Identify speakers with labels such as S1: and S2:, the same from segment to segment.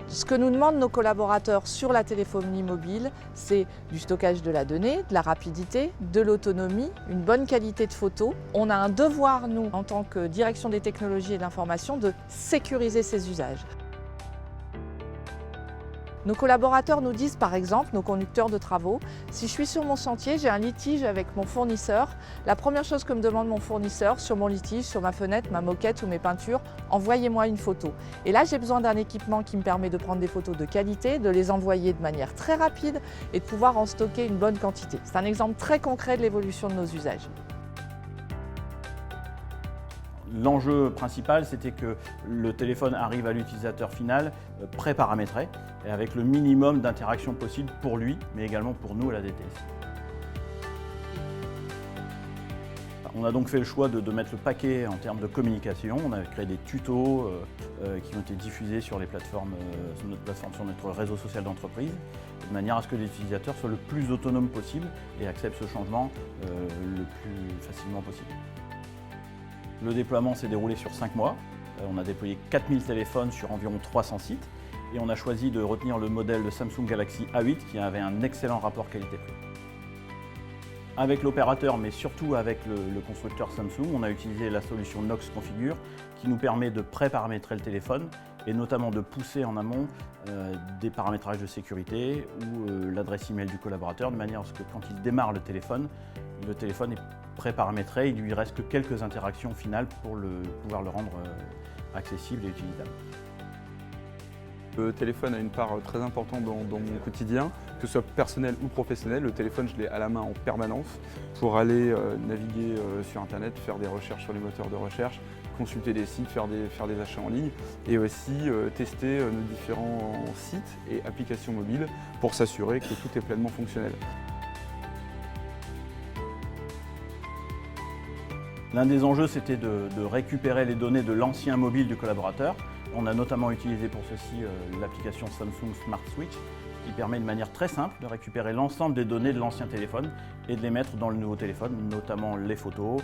S1: Ce que nous demandent nos collaborateurs sur la téléphonie mobile, c'est du stockage de la donnée, de la rapidité, de l'autonomie, une bonne qualité de photo. On a un devoir, nous, en tant que direction des technologies et de l'information, de sécuriser ces usages. Nos collaborateurs nous disent par exemple, nos conducteurs de travaux, si je suis sur mon chantier, j'ai un litige avec mon fournisseur, la première chose que me demande mon fournisseur sur mon litige, sur ma fenêtre, ma moquette ou mes peintures, envoyez-moi une photo. Et là, j'ai besoin d'un équipement qui me permet de prendre des photos de qualité, de les envoyer de manière très rapide et de pouvoir en stocker une bonne quantité. C'est un exemple très concret de l'évolution de nos usages.
S2: L'enjeu principal, c'était que le téléphone arrive à l'utilisateur final pré-paramétré et avec le minimum d'interaction possible pour lui, mais également pour nous à la DTS. On a donc fait le choix de mettre le paquet en termes de communication. On a créé des tutos qui ont été diffusés sur les plateformes, sur notre réseau social d'entreprise, de manière à ce que l'utilisateur soit le plus autonome possible et accepte ce changement le plus facilement possible. Le déploiement s'est déroulé sur 5 mois. On a déployé 4000 téléphones sur environ 300 sites et on a choisi de retenir le modèle de Samsung Galaxy A8 qui avait un excellent rapport qualité-prix. Avec l'opérateur, mais surtout avec le constructeur Samsung, on a utilisé la solution Knox Configure qui nous permet de pré-paramétrer le téléphone et notamment de pousser en amont des paramétrages de sécurité ou l'adresse email du collaborateur de manière à ce que quand il démarre le téléphone est pré-paramétré, il ne lui reste que quelques interactions finales pour pouvoir le rendre accessible et utilisable.
S3: Le téléphone a une part très importante dans mon quotidien, que ce soit personnel ou professionnel. Le téléphone, je l'ai à la main en permanence pour aller naviguer sur Internet, faire des recherches sur les moteurs de recherche, consulter des sites, faire des achats en ligne et aussi tester nos différents sites et applications mobiles pour s'assurer que tout est pleinement fonctionnel.
S2: L'un des enjeux, c'était de récupérer les données de l'ancien mobile du collaborateur. On a notamment utilisé pour ceci l'application Samsung Smart Switch qui permet de manière très simple de récupérer l'ensemble des données de l'ancien téléphone et de les mettre dans le nouveau téléphone, notamment les photos,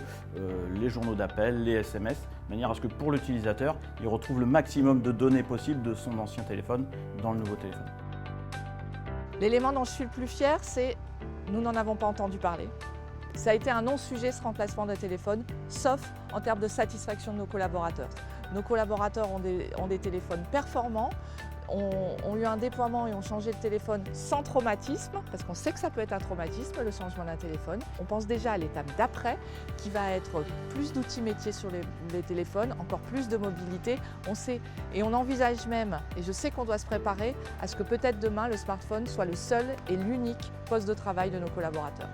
S2: les journaux d'appel, les SMS, de manière à ce que pour l'utilisateur, il retrouve le maximum de données possibles de son ancien téléphone dans le nouveau téléphone.
S1: L'élément dont je suis le plus fière, c'est nous n'en avons pas entendu parler. Ça a été un non-sujet ce remplacement de téléphone, sauf en termes de satisfaction de nos collaborateurs. Nos collaborateurs ont des téléphones performants, ont eu un déploiement et ont changé de téléphone sans traumatisme, parce qu'on sait que ça peut être un traumatisme, le changement d'un téléphone. On pense déjà à l'étape d'après, qui va être plus d'outils métiers sur les téléphones, encore plus de mobilité. On sait et on envisage même, et je sais qu'on doit se préparer, à ce que peut-être demain le smartphone soit le seul et l'unique poste de travail de nos collaborateurs.